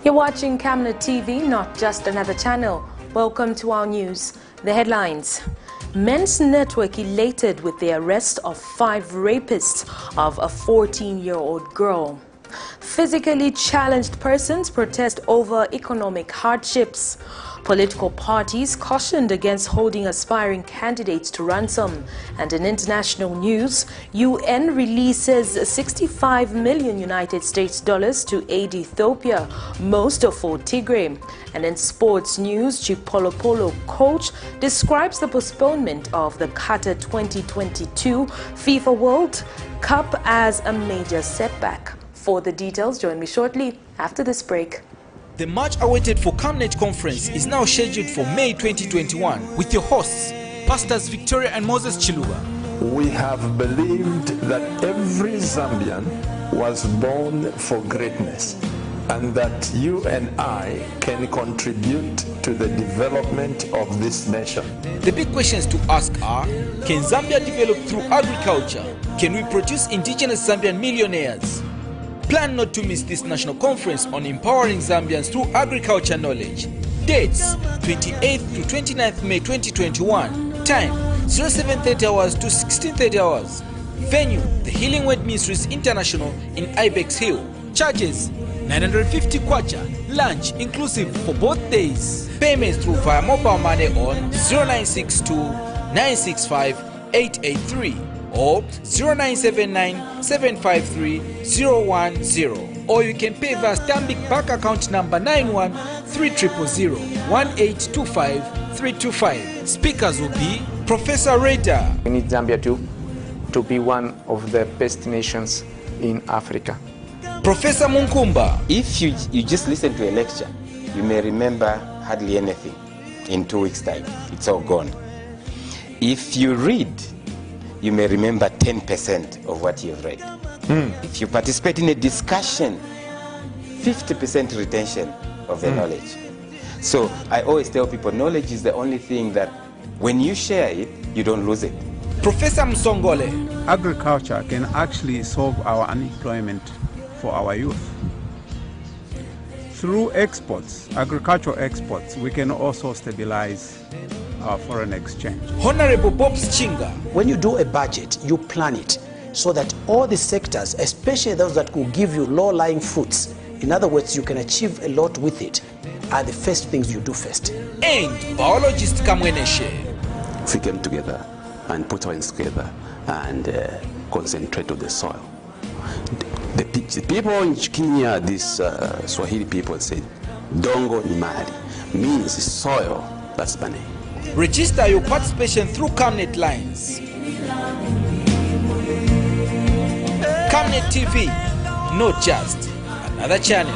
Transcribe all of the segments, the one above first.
You're watching Camnet TV, not just another channel. Welcome to our news. The headlines. Men's network elated with the arrest of 5 rapists of a 14-year-old girl. Physically challenged persons protest over economic hardships. Political parties cautioned against holding aspiring candidates to ransom. And in international news, UN releases $65 million United States dollars to aid Ethiopia, most for Tigray. And in sports news, CHIPOLOPOLO coach describes the postponement of the QATAR 2022 FIFA World Cup as a major setback. For the details, join me shortly after this break. The much awaited for Camnet conference is now scheduled for May 2021 with your hosts, Pastors Victoria and Moses Chiluba. We have believed that every Zambian was born for greatness and that you and I can contribute to the development of this nation. The big questions to ask are, can Zambia develop through agriculture? Can we produce indigenous Zambian millionaires? Plan not to miss this national conference on empowering Zambians through agriculture knowledge. Dates 28th to 29th May 2021. Time 0730 hours to 1630 hours. Venue the Healing Word Ministries International in Ibex Hill. Charges 950 kwacha. Lunch inclusive for both days. Payments through via mobile money on 0962 965 883. or 0979-753-010, or you can pay via Stanbic Bank account number 91-300-1825-325. Speakers will be Professor Reda. We need Zambia to be one of the best nations in Africa. Professor Munkumba. If you just listen to a lecture, you may remember hardly anything. In 2 weeks' time, it's all gone. If you read, you may remember 10% of what you've read. If you participate in a discussion, 50% retention of the knowledge. So I always tell people knowledge is the only thing that when you share it, you don't lose it. Professor Msongole. Agriculture can actually solve our unemployment for our youth. Through exports, agricultural exports, we can also stabilize our foreign exchange. Honorable Bobs Chinga. When you do a budget, you plan it so that all the sectors, especially those that will give you low-lying fruits, in other words, you can achieve a lot with it, are the first things you do first. And biologist Kamweneshe. If we came together and put our hands together and concentrate on the soil. The people in Kenya, these Swahili people say, Dongo ni mali, means soil, that's money. Register your participation through Camnet lines. Camnet TV, not just another channel.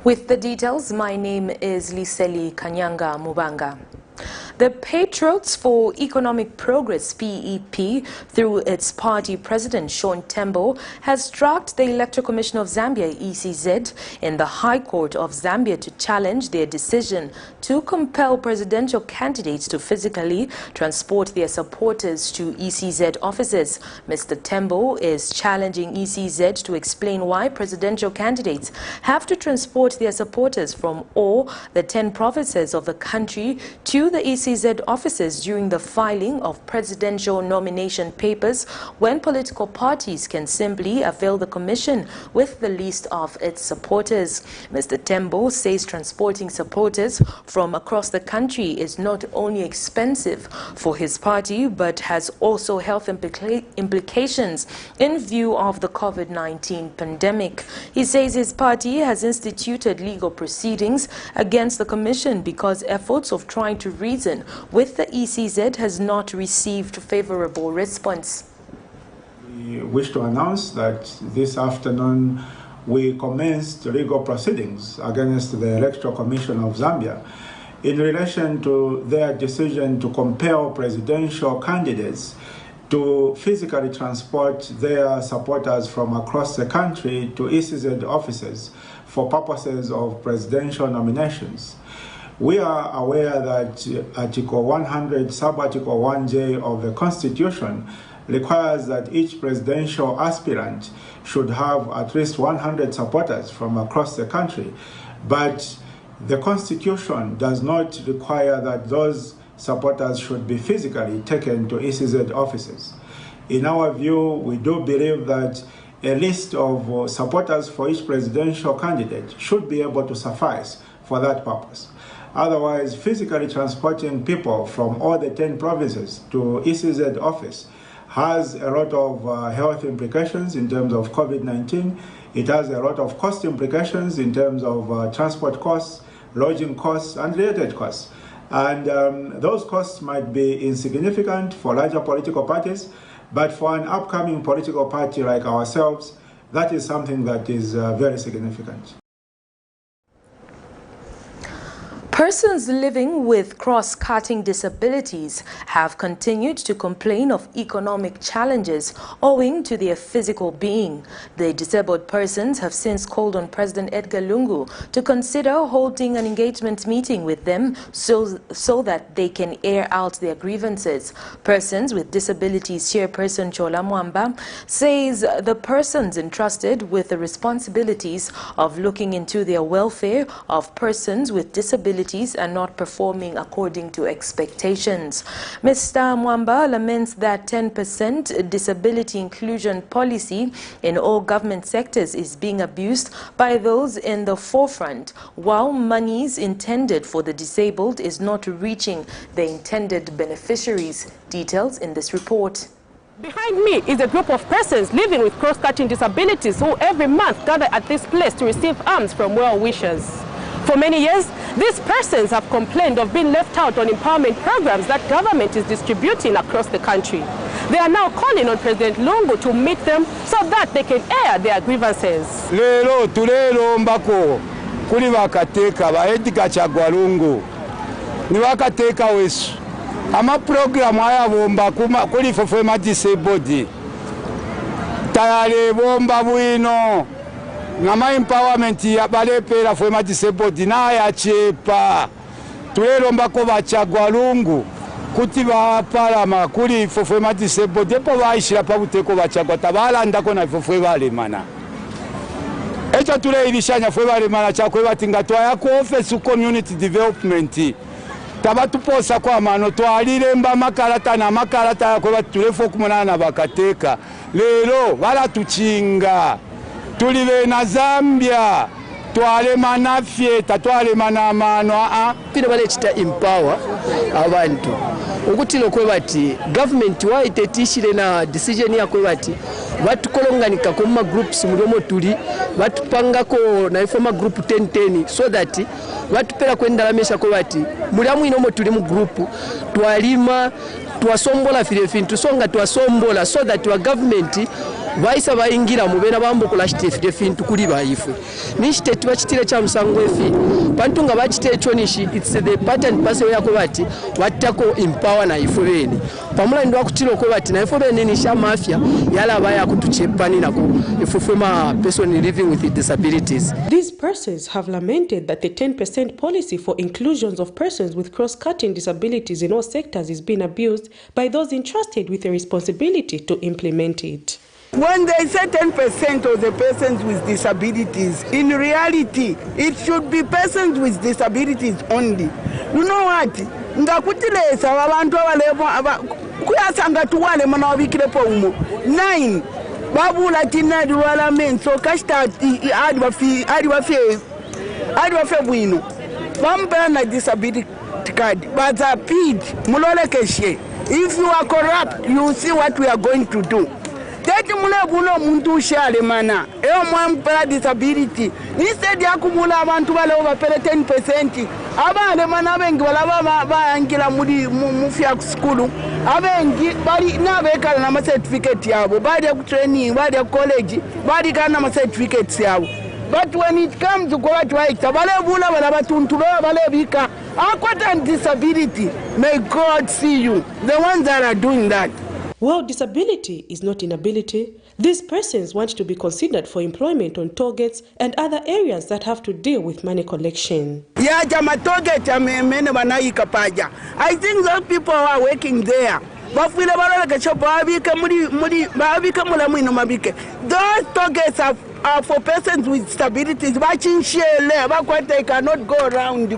With the details, my name is Liseli Kanyanga Mubanga. The Patriots for Economic Progress, PEP, through its party president, Sean Tembo, has dragged the Electoral Commission of Zambia, ECZ, in the High Court of Zambia to challenge their decision to compel presidential candidates to physically transport their supporters to ECZ offices. Mr. Tembo is challenging ECZ to explain why presidential candidates have to transport their supporters from all the 10 provinces of the country to the ECZ offices during the filing of presidential nomination papers, when political parties can simply avail the commission with the list of its supporters. Mr. Tembo says transporting supporters from across the country is not only expensive for his party but has also health implications in view of the COVID-19 pandemic. He says his party has instituted legal proceedings against the commission because efforts of trying to reason with the ECZ has not received favorable response. We wish to announce that this afternoon we commenced legal proceedings against the Electoral Commission of Zambia in relation to their decision to compel presidential candidates to physically transport their supporters from across the country to ECZ offices for purposes of presidential nominations. We are aware that Article 100, Sub-Article 1J of the Constitution requires that each presidential aspirant should have at least 100 supporters from across the country. But the Constitution does not require that those supporters should be physically taken to ECZ offices. In our view, we do believe that a list of supporters for each presidential candidate should be able to suffice for that purpose. Otherwise, physically transporting people from all the 10 provinces to ECZ office has a lot of health implications in terms of COVID-19. It has a lot of cost implications in terms of transport costs, lodging costs, and related costs. And those costs might be insignificant for larger political parties, but for an upcoming political party like ourselves, that is something that is very significant. Persons living with cross-cutting disabilities have continued to complain of economic challenges owing to their physical being. The disabled persons have since called on President Edgar Lungu to consider holding an engagement meeting with them so that they can air out their grievances. Persons with Disabilities Chairperson Chola Mwamba says the persons entrusted with the responsibilities of looking into their welfare of persons with disabilities are not performing according to expectations. Mr. Mwamba laments that 10% disability inclusion policy in all government sectors is being abused by those in the forefront, while monies intended for the disabled is not reaching the intended beneficiaries. Details in this report. Behind me is a group of persons living with cross-cutting disabilities who every month gather at this place to receive alms from well-wishers. For many years, these persons have complained of being left out on empowerment programs that government is distributing across the country. They are now calling on President Lungu to meet them so that they can air their grievances. Lero tulelo mbako kuli wakateka baedika chagwa Lungu ni wakateka wesu ama program haya bomba kuli fofema disabled tayale bomba bwino ngama empowerment ya balepera fofema disabled na ya chepa tulelo mbako bachagwa Lungu kuti bapalama kuli fofema disabled depo baishira pabuteko bachagwa tabalanda na fofwe balemana echo tuleyilishanya fwe balemana chakwe batinga twaya ku office community development tabatuposa kwa mano twalilemba makarata na makarata yakwe batulefo kumunana bakateka lero balatuchinga tulive na Zambia twalema nafye tatwalema na mano tine balechita empower abantu ukutilo kwe bati government wayitetishire na decision yakwe bati batukolonganika ko ma groups muliomo tuli batupangako na informa group 10 so that batupera kwendalamesha ko bati muliamu inomo tuli mu group twalima twasombola file fintu songa twasombola so that wa government vaisa vaingira muvena vambokula chitefe fintu kuli vaifwe ni chitete vachitire cha musango efi pantunga vachite chonishi it's the pattern pass yako vati watako empower na ifwe vene pamula ndo akutilo ko vati na ifwe vene ni sha mafia yala vaya kutuchepani nako ifwe ma person living with disabilities. These persons have lamented that the 10% policy for inclusions of persons with cross-cutting disabilities in all sectors is being abused by those entrusted with the responsibility to implement it. When they say 10% of the persons with disabilities, in reality, it should be persons with disabilities only. You know what? Ngakutilesa abantu abalemo kuyasanga tuwale mana wabikirepo umo 9 babula tinadi wala menso kashta adi wafe bwino bampa na disability card but appeed mulolekeshe. If you are corrupt, you see what we are going to do. Teti mule buno muntu ushale mana eo mwampela disability instead ya kumula abantu wale wapele 10% abale mana bengi wala baangila mufia kuskulu abengi bali nabekala na ma certificate yabo bali ya training bali ya college bali kana ma certificates yabo. But when it comes to what right bale bula wala batuntu bale bika akwata disability, may God see you, the ones that are doing that. While disability is not inability, these persons want to be considered for employment on targets and other areas that have to deal with money collection. I think those people who are working there, bafile balolekesha babike mulamwino mabike. Those targets are for persons with stabilities. They cannot go around. They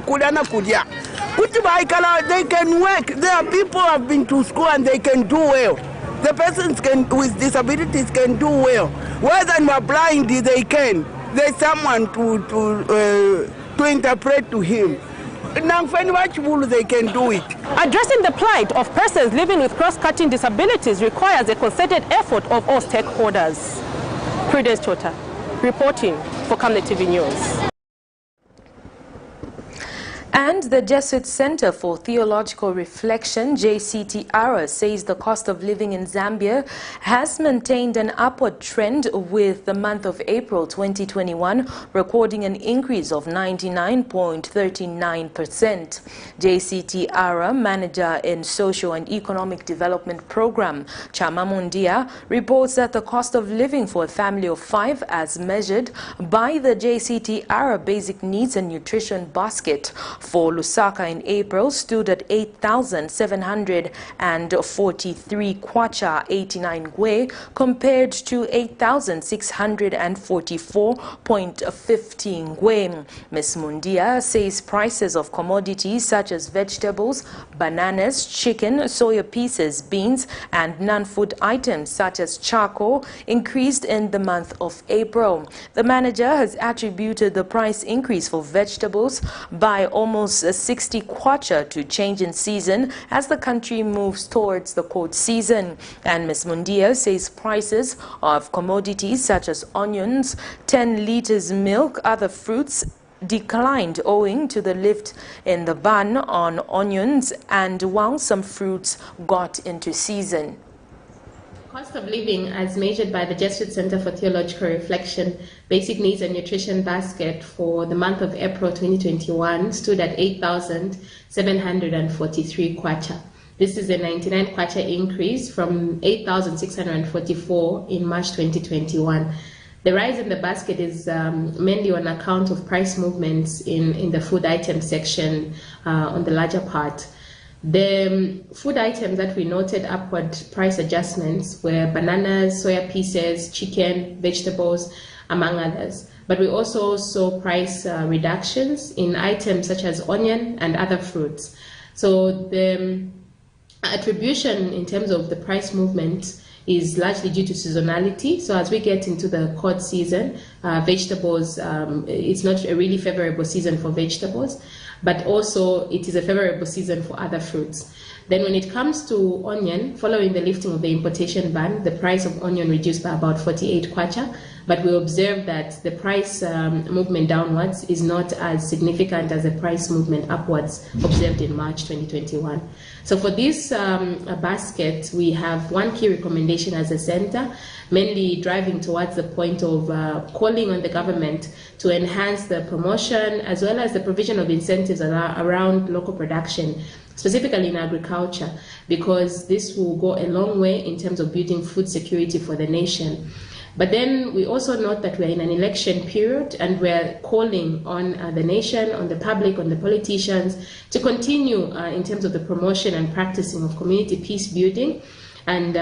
can work. There are people who have been to school and they can do well. The persons with disabilities can do well. Whether they are blind, they can. There's someone to interpret to him. They can do it. Addressing the plight of persons living with cross-cutting disabilities requires a concerted effort of all stakeholders. Prudence Chota, reporting for Camnet TV News. And the Jesuit Center for Theological Reflection, JCTR, says the cost of living in Zambia has maintained an upward trend, with the month of April 2021 recording an increase of 99.39%. JCTR Manager in Social and Economic Development Program, Chama Mundia, reports that the cost of living for a family of 5, as measured by the JCTR Basic Needs and Nutrition Basket for Lusaka in April, stood at 8,743 kwacha 89 ngwe, compared to 8,644.50 ngwe. Ms. Mundia says prices of commodities such as vegetables, bananas, chicken, soya pieces, beans, and non-food items such as charcoal increased in the month of April. The manager has attributed the price increase for vegetables by almost 60 kwacha to change in season as the country moves towards the cold season. And Ms. Mundia says prices of commodities such as onions, 10 liters milk, other fruits declined owing to the lift in the ban on onions, and while some fruits got into season. Cost of living, as measured by the Jesuit Center for Theological Reflection, Basic Needs and Nutrition Basket for the month of April 2021 stood at 8,743 kwacha. This is a 99 kwacha increase from 8,644 in March 2021. The rise in the basket is mainly on account of price movements in the food item section on the larger part. The food items that we noted upward price adjustments were bananas, soya pieces, chicken, vegetables, among others. But we also saw price reductions in items such as onion and other fruits. So the attribution in terms of the price movement is largely due to seasonality. So as we get into the cold season, vegetables, it's not a really favorable season for vegetables, but also it is a favorable season for other fruits. Then when it comes to onion, following the lifting of the importation ban, the price of onion reduced by about 48 kwacha, but we observe that the price movement downwards is not as significant as the price movement upwards observed in March 2021. So for this basket, we have one key recommendation as a center, mainly driving towards the point of calling on the government to enhance the promotion as well as the provision of incentives around local production, specifically in agriculture, because this will go a long way in terms of building food security for the nation. But then we also note that we're in an election period, and we're calling on the nation, on the public, on the politicians to continue in terms of the promotion and practicing of community peace building and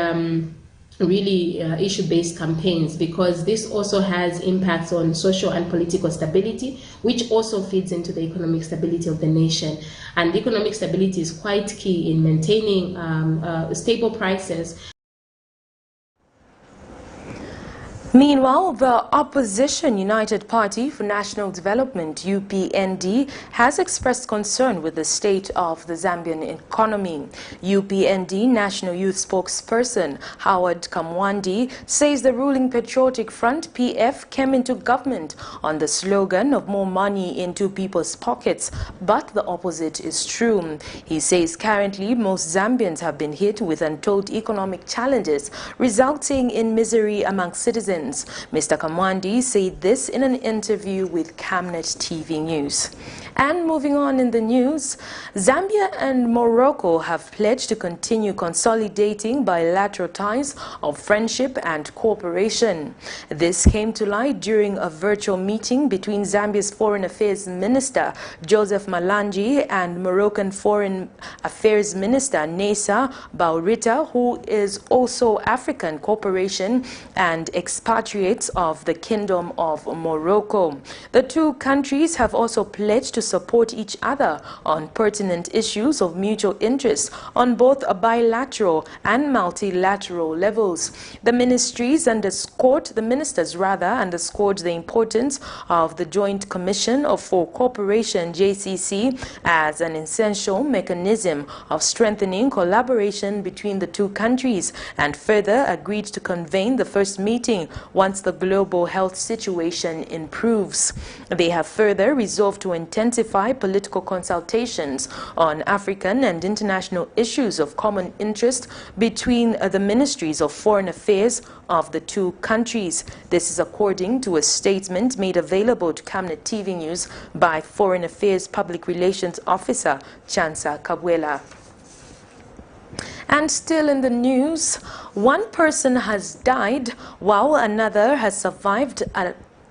really issue-based campaigns, because this also has impacts on social and political stability, which also feeds into the economic stability of the nation. And economic stability is quite key in maintaining stable prices. Meanwhile, the opposition United Party for National Development, UPND, has expressed concern with the state of the Zambian economy. UPND National Youth Spokesperson Howard Kamwandi says the ruling Patriotic Front, PF, came into government on the slogan of more money into people's pockets, but the opposite is true. He says currently most Zambians have been hit with untold economic challenges, resulting in misery among citizens. Mr. Kamwandi said this in an interview with Camnet TV News. And moving on in the news, Zambia and Morocco have pledged to continue consolidating bilateral ties of friendship and cooperation. This came to light during a virtual meeting between Zambia's Foreign Affairs Minister Joseph Malanji and Moroccan Foreign Affairs Minister Nessa Baurita, who is also African Cooperation and expatriates of the Kingdom of Morocco. The two countries have also pledged to support each other on pertinent issues of mutual interest on both a bilateral and multilateral levels. The ministers underscored the importance of the Joint Commission for Cooperation (JCC) as an essential mechanism of strengthening collaboration between the two countries, and further agreed to convene the first meeting once the global health situation improves. They have further resolved to intensify political consultations on African and international issues of common interest between the ministries of foreign affairs of the two countries. This is according to a statement made available to Camnet TV News by Foreign Affairs Public Relations Officer Chansa Kabwela. And still in the news, one person has died while another has survived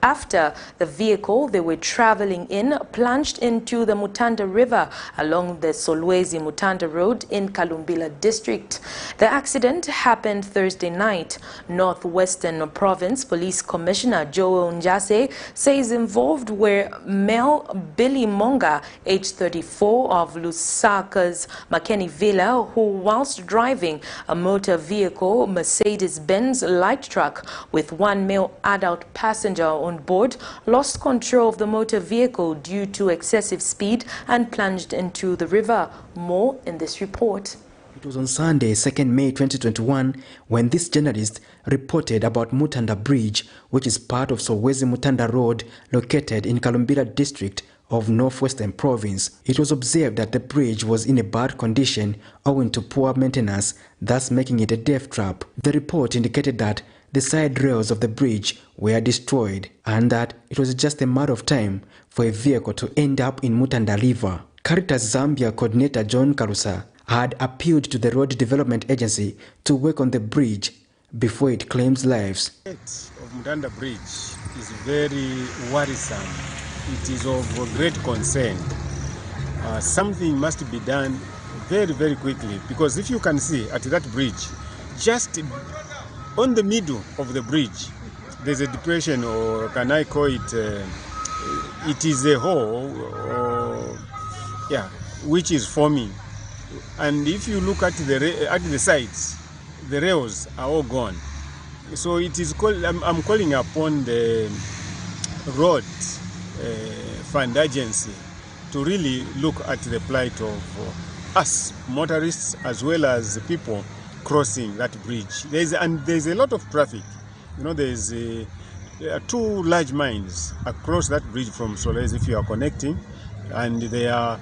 after the vehicle they were traveling in plunged into the Mutanda River along the Solwezi-Mutanda Road in Kalumbila district. The accident happened Thursday night. Northwestern Province Police Commissioner Joel Njase says involved were male Billy Monga, age 34, of Lusaka's Makeni Villa, who whilst driving a motor vehicle Mercedes-Benz light truck with one male adult passenger on board, lost control of the motor vehicle due to excessive speed and plunged into the river. More in this report. It was on Sunday, 2nd May 2021, when this journalist reported about Mutanda Bridge, which is part of Solwezi-Mutanda Road, located in Kalumbila district of Northwestern Province. It was observed that the bridge was in a bad condition owing to poor maintenance, thus making it a death trap. The report indicated that the side rails of the bridge were destroyed and that it was just a matter of time for a vehicle to end up in Mutanda River. Caritas Zambia coordinator John Karusa had appealed to the Road Development Agency to work on the bridge before it claims lives. The state of Mutanda Bridge is very worrisome. It is of great concern. Something must be done very, very quickly, because if you can see at that bridge, just on the middle of the bridge, there's a depression, or can I call it, it is a hole, which is forming. And if you look at the sides, the rails are all gone. So it is called, I'm calling upon the road fund agency to really look at the plight of us motorists as well as people crossing that bridge. There's a lot of traffic. You know, there's two large mines across that bridge from Solwezi if you are connecting, and there are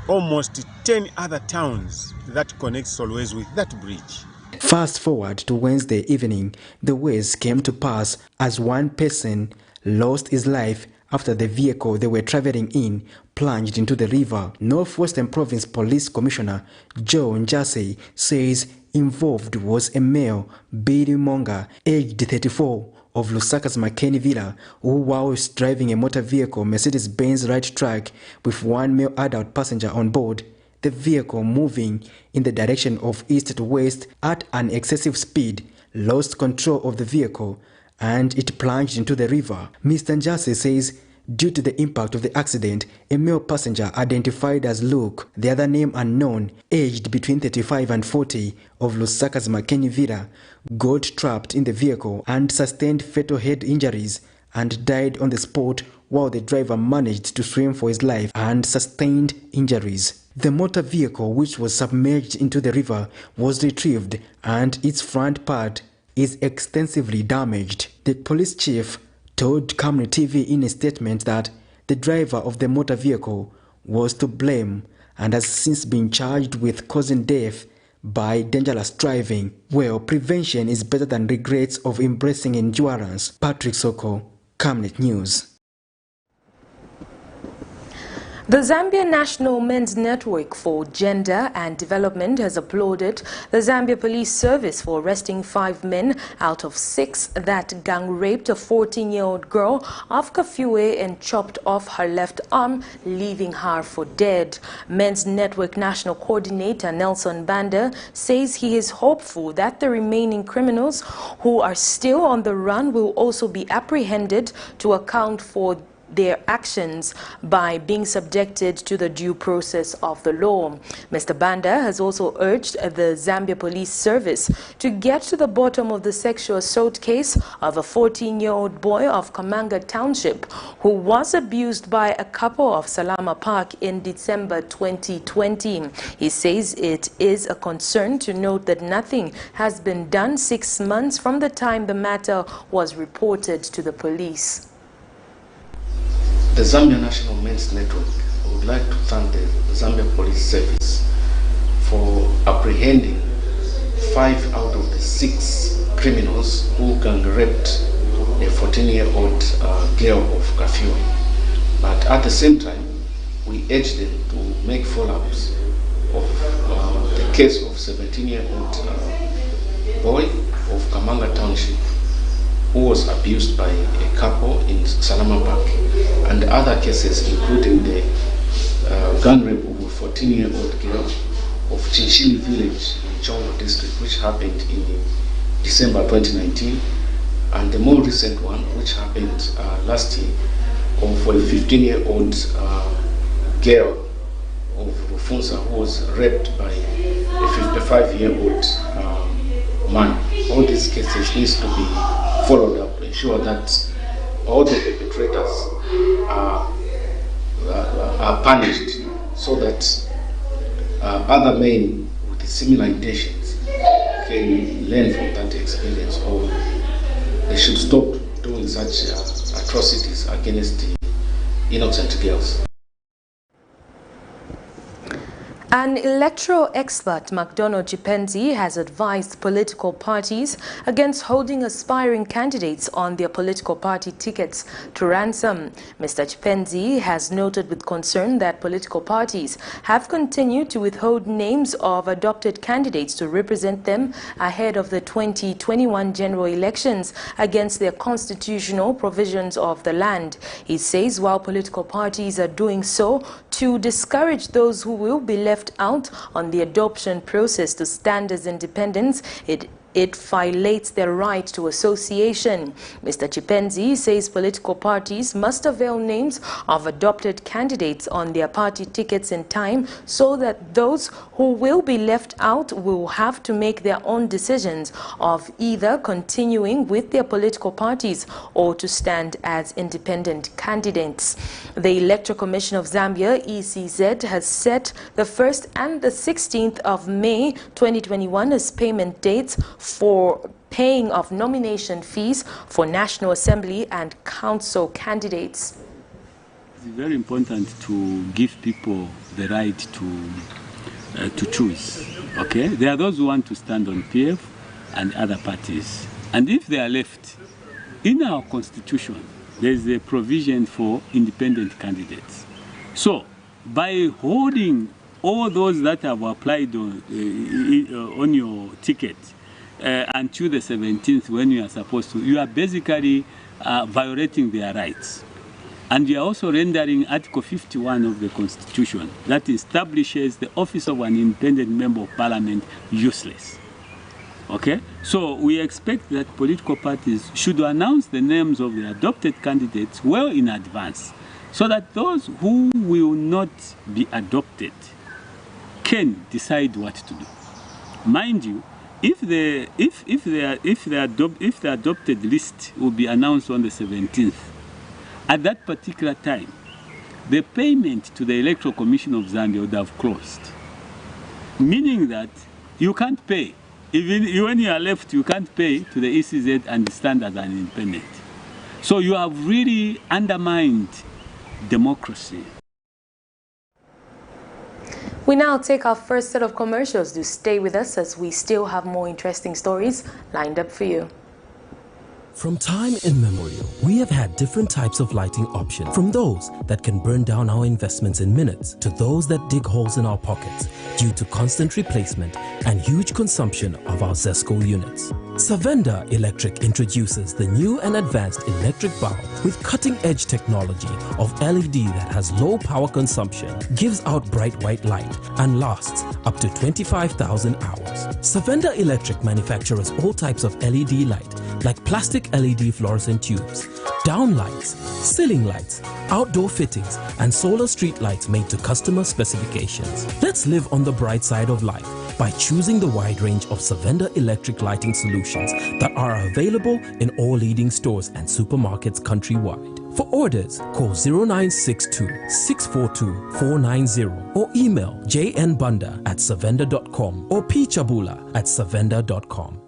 almost 10 other towns that connect Solwezi with that bridge. Fast forward to Wednesday evening, the worst came to pass as one person lost his life after the vehicle they were traveling in plunged into the river. Northwestern Province Police Commissioner Joe Njase says involved was a male, Billy Monga, aged 34, of Lusaka's Makeni Villa, who was driving a motor vehicle Mercedes-Benz light truck with one male adult passenger on board. The vehicle, moving in the direction of east to west at an excessive speed, lost control of the vehicle and it plunged into the river. Mr. Njase says due to the impact of the accident, a male passenger identified as Luke, the other name unknown, aged between 35 and 40, of Lusaka's Makeni Villa, got trapped in the vehicle and sustained fatal head injuries and died on the spot, while the driver managed to swim for his life and sustained injuries. The motor vehicle, which was submerged into the river, was retrieved and its front part is extensively damaged. The police chief told Camnet TV in a statement that the driver of the motor vehicle was to blame and has since been charged with causing death by dangerous driving. Well, prevention is better than regrets of embracing endurance. Patrick Soko, Camnet News. The Zambia National Men's Network for Gender and Development has applauded the Zambia Police Service for arresting 5 men out of 6 that gang raped a 14-year-old girl of Kafue and chopped off her left arm, leaving her for dead. Men's Network National Coordinator Nelson Banda says he is hopeful that the remaining criminals who are still on the run will also be apprehended to account for their actions by being subjected to the due process of the law. Mr. Banda has also urged the Zambia Police Service to get to the bottom of the sexual assault case of a 14-year-old boy of Kamanga Township who was abused by a couple of Salama Park in December 2020. He says it is a concern to note that nothing has been done 6 months from the time the matter was reported to the police. The Zambia National Men's Network would like to thank the Zambia Police Service for apprehending 5 out of the 6 criminals who gang raped a 14-year-old girl of Kafue. But at the same time, we urge them to make follow-ups of the case of 17-year-old boy of Kamanga Township who was abused by a couple in Salama Park, and other cases including the gang rape of a 14-year-old girl of Chinchili village in Chongo district, which happened in December 2019, and the more recent one, which happened last year, of a 15-year-old girl of Rufunza who was raped by a 55-year-old man. All these cases needs to be followed up to ensure that all the perpetrators are punished, so that other men with similar intentions can learn from that experience, or they should stop doing such atrocities against the innocent girls. An electoral expert, McDonald Chipenzi, has advised political parties against holding aspiring candidates on their political party tickets to ransom. Mr. Chipenzi has noted with concern that political parties have continued to withhold names of adopted candidates to represent them ahead of the 2021 general elections against their constitutional provisions of the land. He says while political parties are doing so to discourage those who will be left out on the adoption process to stand as independents, it violates their right to association. Mr. Chipenzi says political parties must avail names of adopted candidates on their party tickets in time, so that those who will be left out will have to make their own decisions of either continuing with their political parties or to stand as independent candidates. The Electoral Commission of Zambia, ECZ, has set the 1st and the 16th of May 2021 as payment dates for paying of nomination fees for National Assembly and Council candidates. It's very important to give people the right to choose. Okay, there are those who want to stand on PF and other parties, and if they are left, in our constitution there is a provision for independent candidates. So by holding all those that have applied on your ticket until the 17th, when you are supposed to, you are basically violating their rights. And you are also rendering Article 51 of the Constitution that establishes the office of an independent member of parliament useless. Okay? So we expect that political parties should announce the names of the adopted candidates well in advance, so that those who will not be adopted can decide what to do. Mind you, if the adopted list will be announced on the 17th, at that particular time, the payment to the Electoral Commission of Zambia would have closed, meaning that you can't pay. Even when you are left, you can't pay to the ECZ and stand as an independent. So you have really undermined democracy. We now take our first set of commercials. Do stay with us as we still have more interesting stories lined up for you. From time immemorial, we have had different types of lighting options, from those that can burn down our investments in minutes to those that dig holes in our pockets due to constant replacement and huge consumption of our ZESCO units. Savenda Electric introduces the new and advanced electric bulb with cutting-edge technology of LED that has low power consumption, gives out bright white light, and lasts up to 25,000 hours. Savenda Electric manufactures all types of LED light, like plastic LED fluorescent tubes, down lights, ceiling lights, outdoor fittings, and solar street lights made to customer specifications. Let's live on the bright side of life by choosing the wide range of Savenda electric lighting solutions that are available in all leading stores and supermarkets countrywide. For orders, call 0962 642 490 or email jnbunda@savenda.com or pchabula@savenda.com.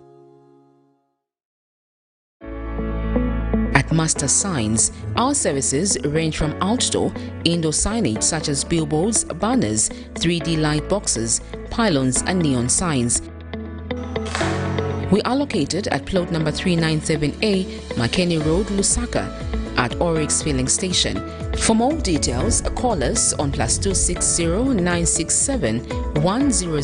At Master Signs, our services range from outdoor, indoor signage such as billboards, banners, 3D light boxes, pylons and neon signs. We are located at plot number 397A, Makeni Road, Lusaka, at Oryx Filling Station. For more details, call us on +260 967 100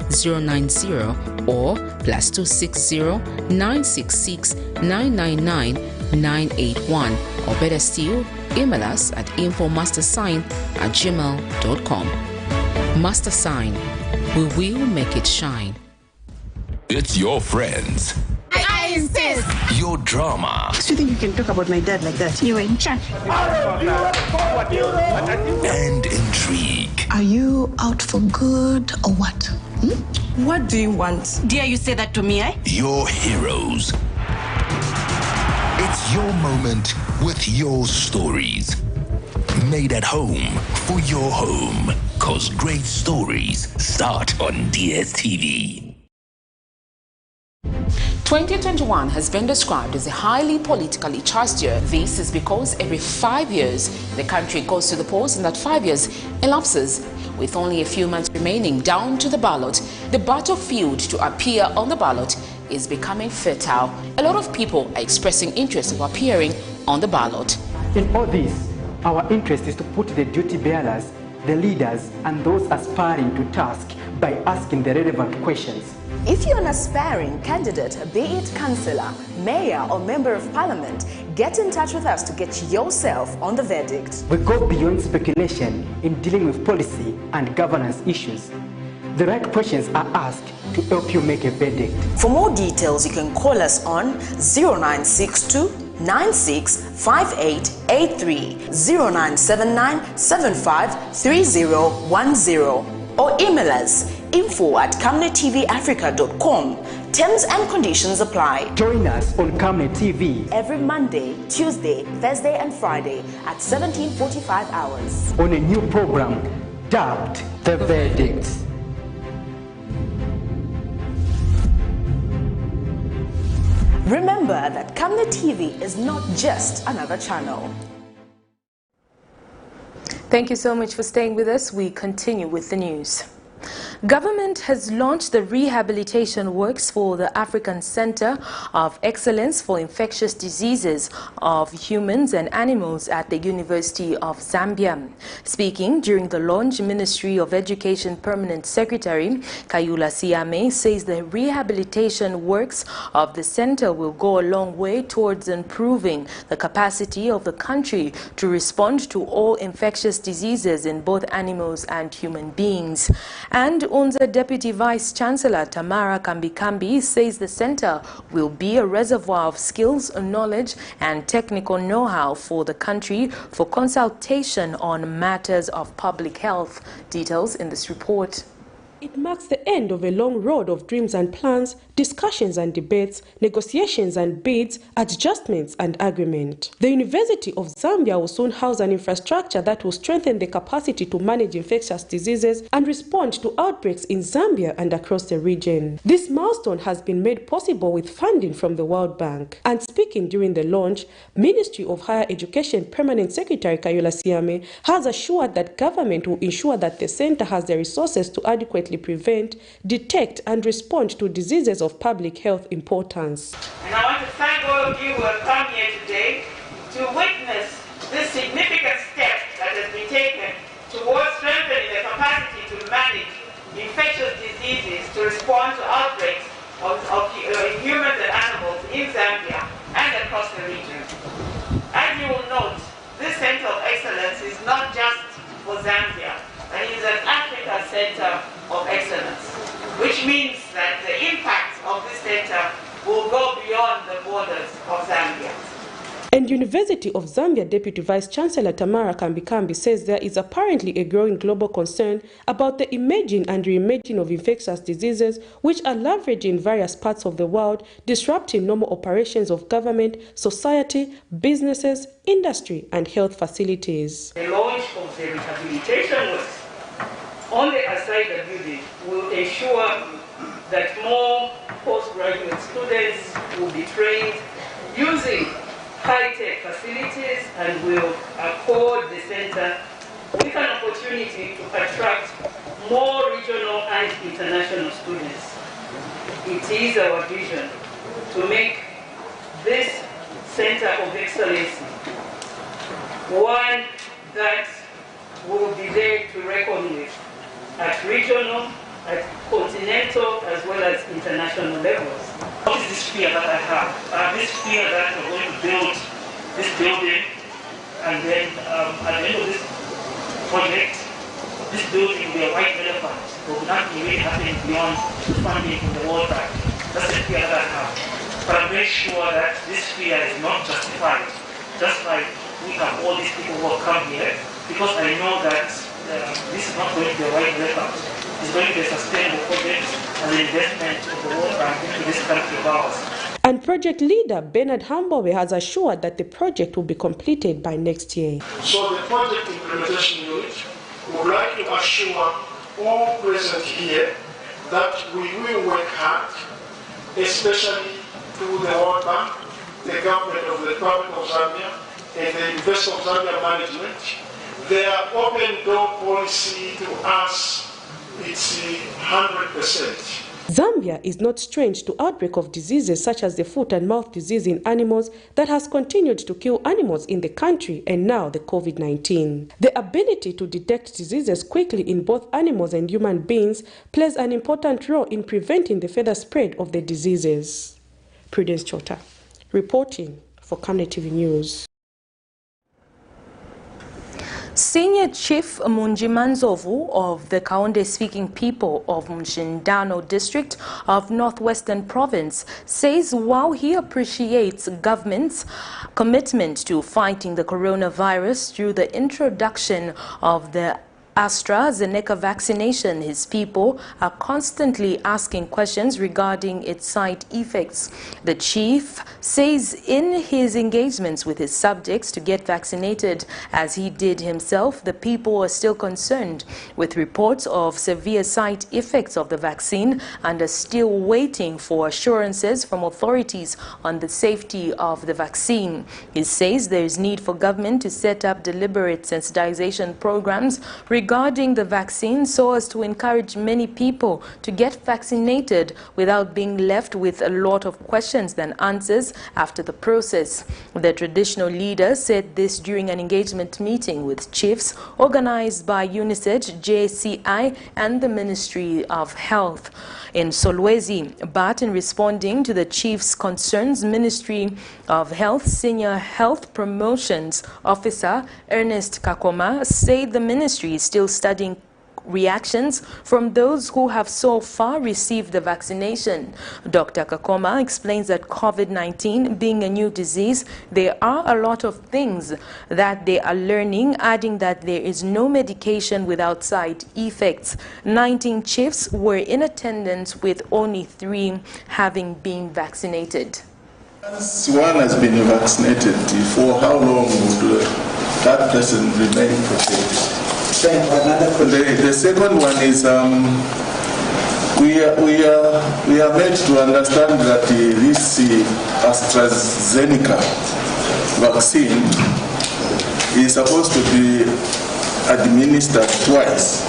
090 or +260 966 999 981, or better still, email us at infomastersign@gmail.com. Master Sign, we will make it shine. It's your friends. I insist. Your drama. Do you think you can talk about my dad like that? You're in charge. And intrigue. Are you out for good or what? What do you want? Dare you say that to me, eh? Your heroes. It's your moment with your stories. Made at home for your home. 'Cause great stories start on DSTV. 2021 has been described as a highly politically charged year. This is because every 5 years the country goes to the polls, and that 5 years elapses with only a few months remaining down to the ballot. The battlefield to appear on the ballot is becoming fertile. A lot of people are expressing interest of appearing on the ballot. In all this, our interest is to put the duty bearers, the leaders, and those aspiring to task by asking the relevant questions. If you're an aspiring candidate, be it councillor, mayor, or member of parliament, get in touch with us to get yourself on the verdict. We go beyond speculation in dealing with policy and governance issues. The right questions are asked to help you make a verdict. For more details, you can call us on 0962 965883, 0979 753010, or email us info@camnettvafrica.com. Terms and conditions apply. Join us on Camnet TV every Monday, Tuesday, Thursday and Friday at 17:45 hours on a new program dubbed The Verdict. Remember that Camnet TV is not just another channel. Thank you so much for staying with us. We continue with the news. Government has launched the rehabilitation works for the African Center of Excellence for Infectious Diseases of Humans and Animals at the University of Zambia. Speaking during the launch, Ministry of Education Permanent Secretary Kayula Siame says the rehabilitation works of the center will go a long way towards improving the capacity of the country to respond to all infectious diseases in both animals and human beings. And UNZA Deputy Vice Chancellor Tamara Kambi says the center will be a reservoir of skills, knowledge and technical know-how for the country for consultation on matters of public health. Details in this report. It marks the end of a long road of dreams and plans, discussions and debates, negotiations and bids, adjustments and agreement. The University of Zambia will soon house an infrastructure that will strengthen the capacity to manage infectious diseases and respond to outbreaks in Zambia and across the region. This milestone has been made possible with funding from the World Bank. And speaking during the launch, Ministry of Higher Education Permanent Secretary Kayula Siame has assured that government will ensure that the center has the resources to adequately prevent, detect and respond to diseases of public health importance. And I want to thank all of you who have come here today to witness this significant step that has been taken towards strengthening the capacity to manage infectious diseases to respond to outbreaks of humans and animals in Zambia and across the region. As you will note, this Center of Excellence is not just for Zambia, and it is an Africa Center of Excellence, which means that the impact of this center will go beyond the borders of Zambia. And University of Zambia Deputy Vice Chancellor Tamara Kambikambi says there is apparently a growing global concern about the emerging and re-emerging of infectious diseases which are leveraging in various parts of the world, disrupting normal operations of government, society, businesses, industry and health facilities. The launch of the rehabilitation works on the Asaida building will ensure that more postgraduate students will be trained using high-tech facilities and will accord the center with an opportunity to attract more regional and international students. It is our vision to make this Center of Excellence one that will be there to reckon with at regional, at continental, as well as international levels. What is this fear that I have? This fear that we're going to build this building, and then at the end of this project, this building will be a white elephant. There will not be really happening beyond funding from the World Bank. That's the fear that I have. But I'm very sure that this fear is not justified. Just like we have all these people who have come here, because I know that this is not going to be a white elephant. It's going to be a sustainable project and an investment of the World Bank into this country of ours. And project leader Bernard Hambowe has assured that the project will be completed by next year. So the project implementation unit would like to assure all present here that we will work hard, especially through the World Bank, the government of the Republic of Zambia, and the University of Zambia management. Their open door policy to us, it's 100%. Zambia is not strange to outbreak of diseases such as the foot and mouth disease in animals that has continued to kill animals in the country, and now the COVID-19. The ability to detect diseases quickly in both animals and human beings plays an important role in preventing the further spread of the diseases. Prudence Chota, reporting for Camnet TV News. Senior Chief Munjimanzovu of the Kaonde-speaking people of Mshindano district of Northwestern Province says while he appreciates government's commitment to fighting the coronavirus through the introduction of the AstraZeneca vaccination, his people are constantly asking questions regarding its side effects. The chief says in his engagements with his subjects to get vaccinated, as he did himself, the people are still concerned with reports of severe side effects of the vaccine and are still waiting for assurances from authorities on the safety of the vaccine. He says there is need for government to set up deliberate sensitization programs regarding the vaccine so as to encourage many people to get vaccinated without being left with a lot of questions than answers after the process. The traditional leader said this during an engagement meeting with chiefs organized by UNICEF, JCI and the Ministry of Health in Solwezi. But in responding to the chief's concerns, Ministry of Health Senior Health Promotions Officer Ernest Kakoma said the ministry is still studying reactions from those who have so far received the vaccination. Dr. Kakoma explains that COVID-19 being a new disease, there are a lot of things that they are learning, adding that there is no medication without side effects. 19 chiefs were in attendance with only 3 having been vaccinated. Once one has been vaccinated, for how long would that person remain protected? The second one is we are made to understand that this AstraZeneca vaccine is supposed to be administered twice.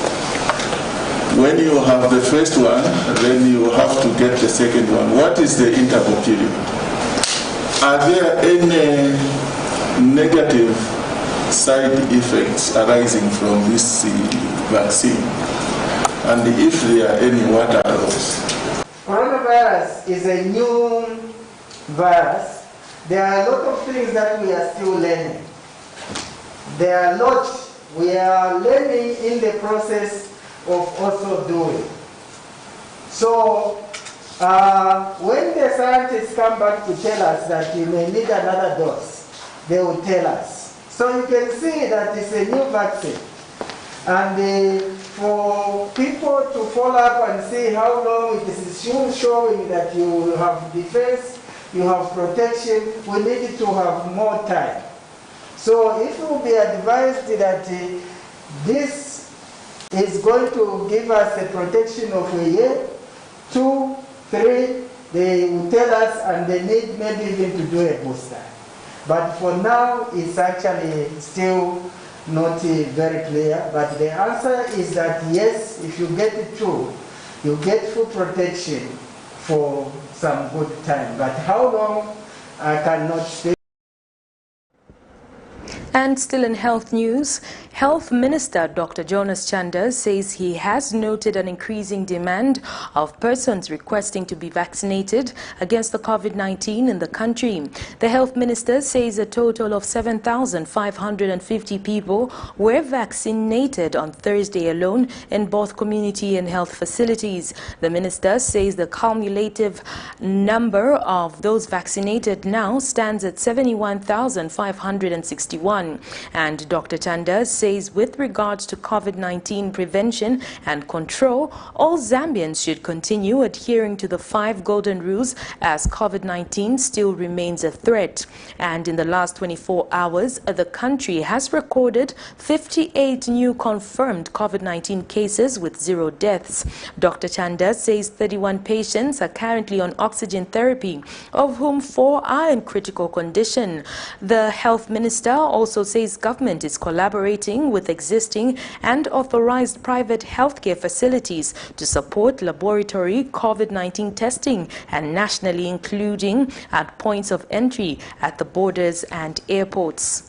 When you have the first one, then you have to get the second one. What is the interval period? Are there any negative side effects arising from this vaccine? And if there are any, what are those? Coronavirus is a new virus. There are a lot of things that we are still learning. There are lots we are learning in the process of also doing. So when the scientists come back to tell us that you may need another dose, they will tell us. So you can see that it's a new vaccine. And for people to follow up and see how long it is showing that you have defense, you have protection, we need to have more time. So it will be advised that this is going to give us a protection of a year, 2, 3, they will tell us, and they need maybe even to do a booster. But for now, it's actually still not very clear. But the answer is that yes, if you get it through, you get full protection for some good time. But how long, I cannot say. And still in health news, Health Minister Dr. Jonas Chanda says he has noted an increasing demand of persons requesting to be vaccinated against the COVID-19 in the country. The Health Minister says a total of 7,550 people were vaccinated on Thursday alone in both community and health facilities. The minister says the cumulative number of those vaccinated now stands at 71,561. And Dr. Chanda says with regards to COVID-19 prevention and control, all Zambians should continue adhering to the 5 golden rules as COVID-19 still remains a threat. And in the last 24 hours, the country has recorded 58 new confirmed COVID-19 cases with 0 deaths. Dr. Chanda says 31 patients are currently on oxygen therapy, of whom 4 are in critical condition. The health minister also says government is collaborating with existing and authorized private healthcare facilities to support laboratory COVID-19 testing and nationally, including at points of entry at the borders and airports.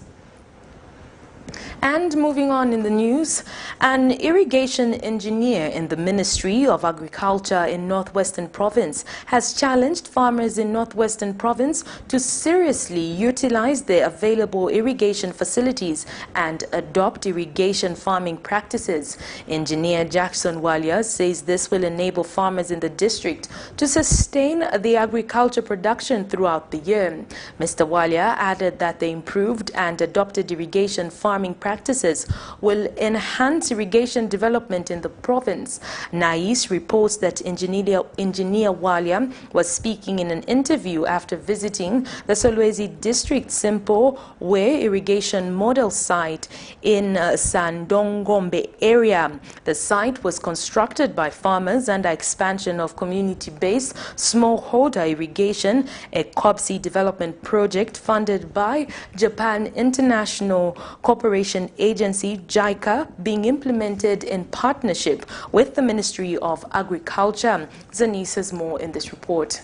And moving on in the news, an irrigation engineer in the Ministry of Agriculture in Northwestern Province has challenged farmers in Northwestern Province to seriously utilize their available irrigation facilities and adopt irrigation farming practices. Engineer Jackson Walia says this will enable farmers in the district to sustain the agriculture production throughout the year. Mr. Walia added that the improved and adopted irrigation farming practices will enhance irrigation development in the province. NAIS reports that Engineer Walia was speaking in an interview after visiting the Solwezi District Simple Way Irrigation Model Site in Sandongombe area. The site was constructed by farmers under expansion of community-based smallholder irrigation, a COPSI development project funded by Japan International Cooperation Agency, JICA, being implemented in partnership with the Ministry of Agriculture. Zanis has more in this report.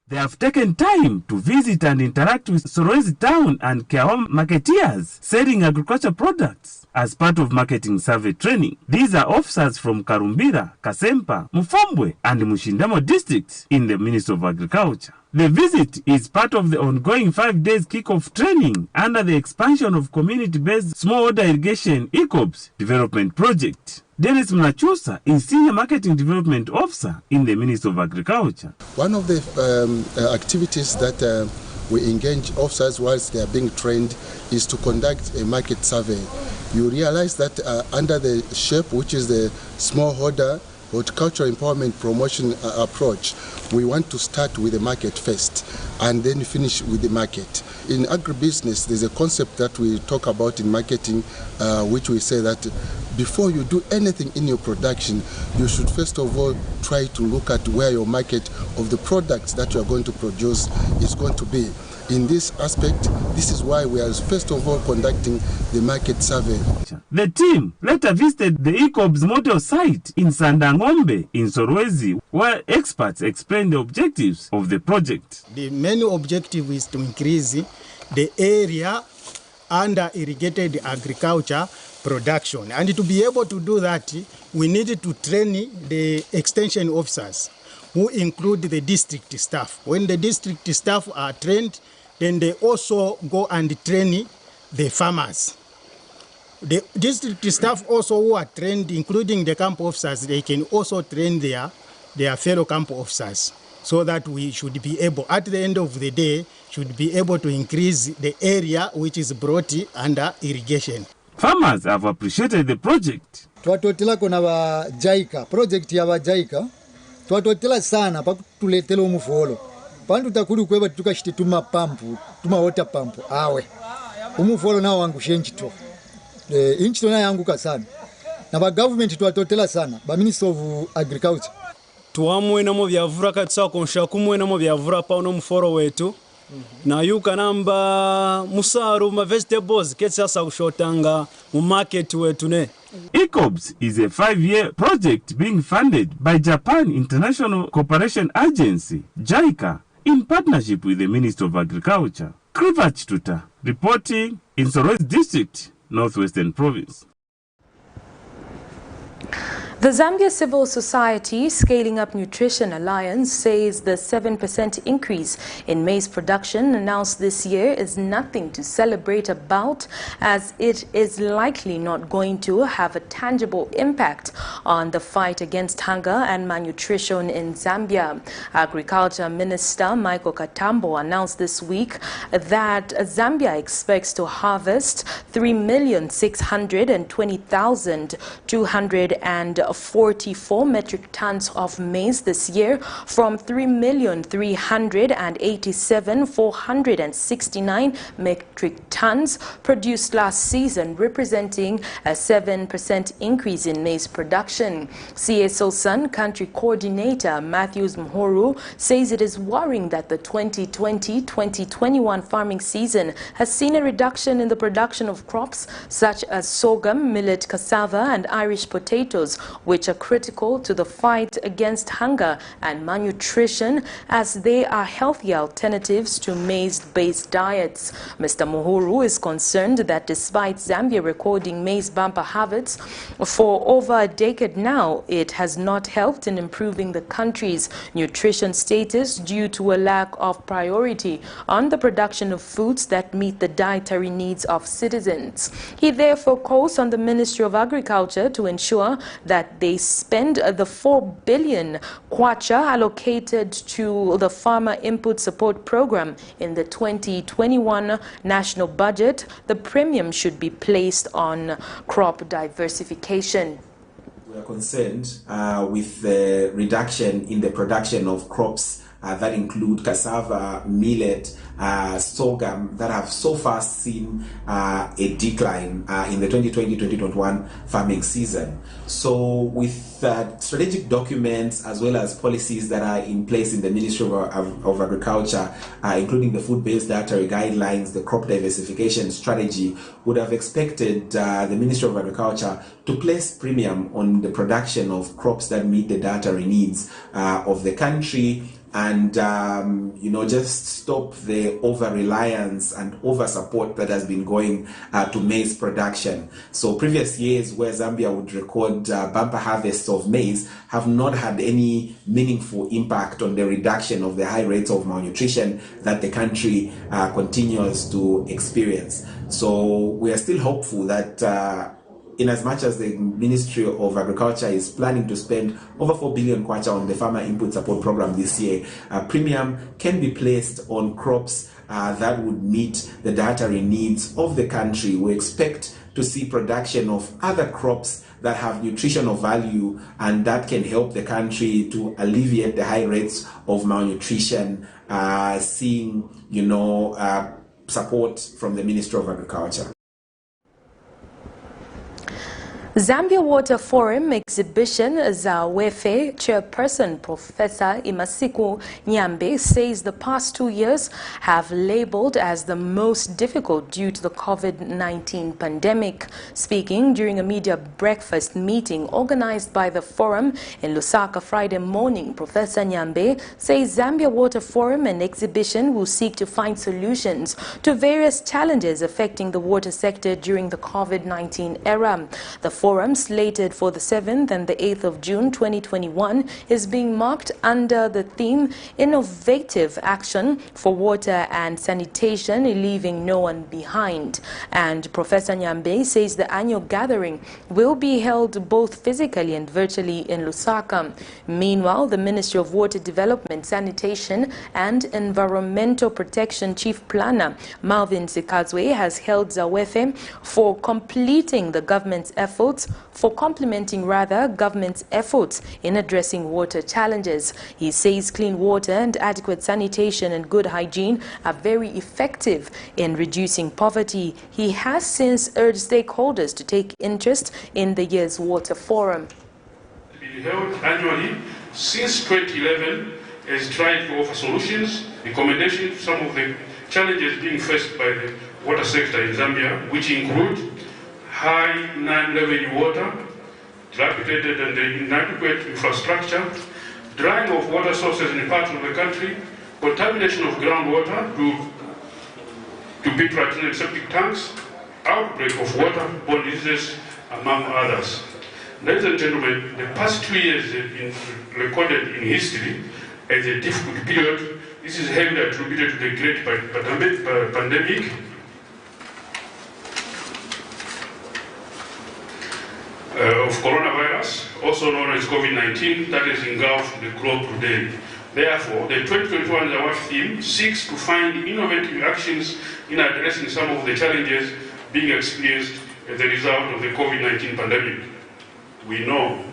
They have taken time to visit and interact with Solwezi Town and Kiawa marketeers selling agriculture products as part of marketing survey training. These are officers from Karumbira, Kasempa, Mufombwe and Mushindamo districts in the Ministry of Agriculture. The visit is part of the ongoing 5 days kick-off training under the expansion of community-based smallholder irrigation ECOPS development project. Dennis Mnachusa is Senior Marketing Development Officer in the Ministry of Agriculture. One of the activities that we engage officers whilst they are being trained is to conduct a market survey. You realize that under the SHAPE, which is the smallholder horticultural empowerment promotion approach, we want to start with the market first and then finish with the market. In agribusiness, there's a concept that we talk about in marketing, which we say that before you do anything in your production, you should first of all try to look at where your market of the products that you are going to produce is going to be. In this aspect, this is why we are first of all conducting the market survey. The team later visited the ECOB's model site in Sandangombe in Solwezi, where experts explained the objectives of the project. The main objective is to increase the area under irrigated agriculture production. And to be able to do that, we need to train the extension officers, who include the district staff. When the district staff are trained, then they also go and train the farmers. The district staff also who are trained, including the camp officers, they can also train their fellow camp officers, so that we should be able, at the end of the day, should be able to increase the area which is brought under irrigation. Farmers have appreciated the project. Twatotela kona wa JICA, project ya wa JICA, twatotela sana pakutuletela umufolo. Pandu takuli kweba tukashiti tuma pampu, tuma water pampu, awe. Umufolo na wangushe nchito. Nchito na yanguka sana. Na ba government twatotela sana, ba Minister of Agriculture. Tuamwe na mo vyavura katsa konsha kumwe na mo vyavura pa no muforo wetu. Na yuka namba musaru ma vegetables ketsa sa kushotanga mu market wetu ne. ECOBS is a 5-year project being funded by Japan International Cooperation Agency, JICA, in partnership with the Ministry of Agriculture. Krivach Tuta, reporting in Solwezi District, Northwestern Province. The Zambia Civil Society Scaling Up Nutrition Alliance says the 7% increase in maize production announced this year is nothing to celebrate about, as it is likely not going to have a tangible impact on the fight against hunger and malnutrition in Zambia. Agriculture Minister Michael Katambo announced this week that Zambia expects to harvest 3,620,244 metric tons of maize this year from 3,387,469 metric tons produced last season, representing a 7% increase in maize production. CSO Sun Country Coordinator Matthews Mhoru says it is worrying that the 2020-2021 farming season has seen a reduction in the production of crops such as sorghum, millet, cassava and Irish potatoes, which are critical to the fight against hunger and malnutrition, as they are healthy alternatives to maize-based diets. Mr. Muhuru is concerned that despite Zambia recording maize bumper harvests for over a decade now, it has not helped in improving the country's nutrition status due to a lack of priority on the production of foods that meet the dietary needs of citizens. He therefore calls on the Ministry of Agriculture to ensure that they spend the 4 billion kwacha allocated to the Farmer Input Support Program in the 2021 national budget. The premium should be placed on crop diversification. We are concerned with the reduction in the production of crops that include cassava, millet, sorghum, that have so far seen a decline in the 2020-2021 farming season. So with strategic documents as well as policies that are in place in the Ministry of Agriculture, including the food-based dietary guidelines, the crop diversification strategy, would have expected the Ministry of Agriculture to place premium on the production of crops that meet the dietary needs of the country, and just stop the over-reliance and over-support that has been going to maize production. So previous years where Zambia would record bumper harvests of maize have not had any meaningful impact on the reduction of the high rates of malnutrition that the country continues to experience. So we are still hopeful that in as much as the Ministry of Agriculture is planning to spend over 4 billion kwacha on the Farmer Input Support Program this year, a premium can be placed on crops that would meet the dietary needs of the country. We expect to see production of other crops that have nutritional value and that can help the country to alleviate the high rates of malnutrition, seeing support from the Ministry of Agriculture. Zambia Water Forum exhibition Zawefe chairperson Professor Imasiku Nyambe says the past 2 years have labeled as the most difficult due to the COVID-19 pandemic. Speaking during a media breakfast meeting organized by the forum in Lusaka Friday morning, Professor Nyambe says Zambia Water Forum and exhibition will seek to find solutions to various challenges affecting the water sector during the COVID-19 era. The forum, slated for the 7th and the 8th of June 2021, is being marked under the theme Innovative Action for Water and Sanitation, Leaving No One Behind. And Professor Nyambe says the annual gathering will be held both physically and virtually in Lusaka. Meanwhile, the Ministry of Water Development, Sanitation and Environmental Protection Chief Planner Marvin Sikazwe has hailed Zawefe for complementing government's efforts in addressing water challenges. He says clean water and adequate sanitation and good hygiene are very effective in reducing poverty. He has since urged stakeholders to take interest in the year's Water Forum. It's been held annually since 2011 has tried to offer solutions, recommendations to some of the challenges being faced by the water sector in Zambia, which include high non-revenue water, dilapidated and inadequate infrastructure, drying of water sources in parts of the country, contamination of groundwater due to petroleum septic tanks, outbreak of waterborne diseases, among others. Ladies and gentlemen, the past 2 years have been recorded in history as a difficult period. This is heavily attributed to the great pandemic of coronavirus, also known as COVID-19, that has engulfed the globe today. Therefore, the 2021 Zawefe theme seeks to find innovative actions in addressing some of the challenges being experienced as a result of the COVID-19 pandemic. We know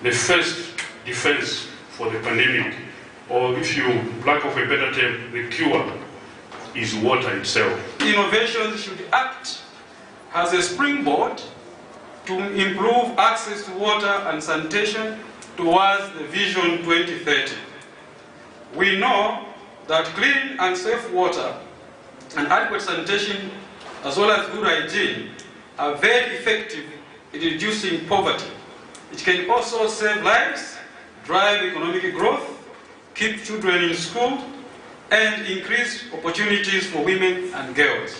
the first defense for the pandemic, or if you lack of a better term, the cure, is water itself. Innovations should act as a springboard to improve access to water and sanitation towards the Vision 2030. We know that clean and safe water and adequate sanitation, as well as good hygiene, are very effective in reducing poverty. It can also save lives, drive economic growth, keep children in school, and increase opportunities for women and girls.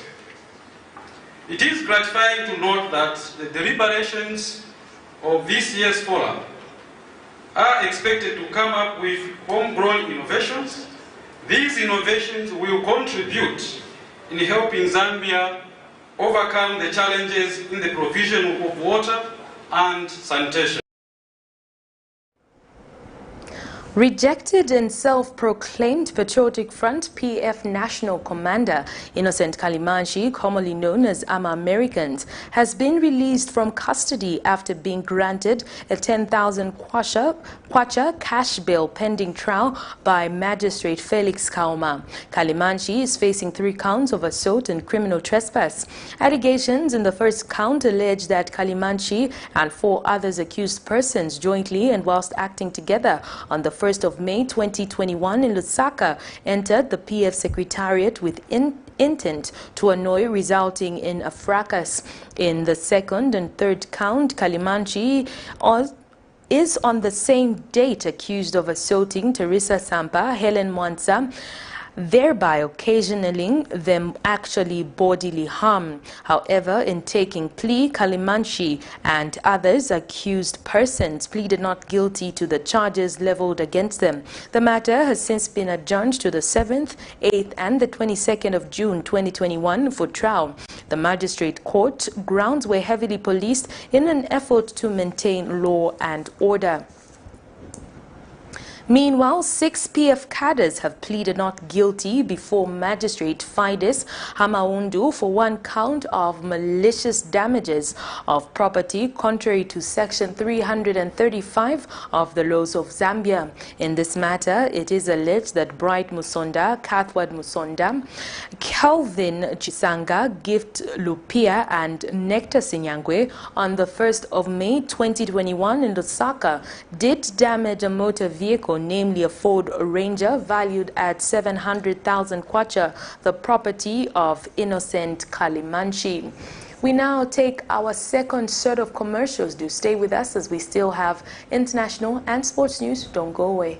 It is gratifying to note that the deliberations of this year's forum are expected to come up with homegrown innovations. These innovations will contribute in helping Zambia overcome the challenges in the provision of water and sanitation. Rejected and self-proclaimed Patriotic Front PF National Commander Innocent Kalimanchi, commonly known as Ama Americans, has been released from custody after being granted a 10,000 kwacha cash bail pending trial by Magistrate Felix Kauma. Kalimanchi is facing 3 counts of assault and criminal trespass. Allegations in the first count allege that Kalimanchi and 4 others accused persons jointly and whilst acting together on the 1st of May 2021 in Lusaka entered the PF Secretariat with intent to annoy, resulting in a fracas. In the second and third count, Kalimanchi is on the same date accused of assaulting Teresa Sampa, Helen Mwanza, thereby occasioning them actually bodily harm. However, in taking plea, Kalimanchi and others accused persons pleaded not guilty to the charges leveled against them. The matter has since been adjourned to the 7th, 8th and the 22nd of June 2021 for trial. The magistrate court grounds were heavily policed in an effort to maintain law and order. Meanwhile, 6 PF cadres have pleaded not guilty before Magistrate Fides Hamaundu for 1 count of malicious damages of property contrary to Section 335 of the laws of Zambia. In this matter, it is alleged that Bright Musonda, Cathwad Musonda, Kelvin Chisanga, Gift Lupia and Nectar Sinyangwe on the 1st of May 2021 in Lusaka did damage a motor vehicle, namely a Ford Ranger valued at 700,000 kwacha, the property of Innocent Kalimanchi. We now take our second set of commercials. Do stay with us as we still have international and sports news. Don't go away.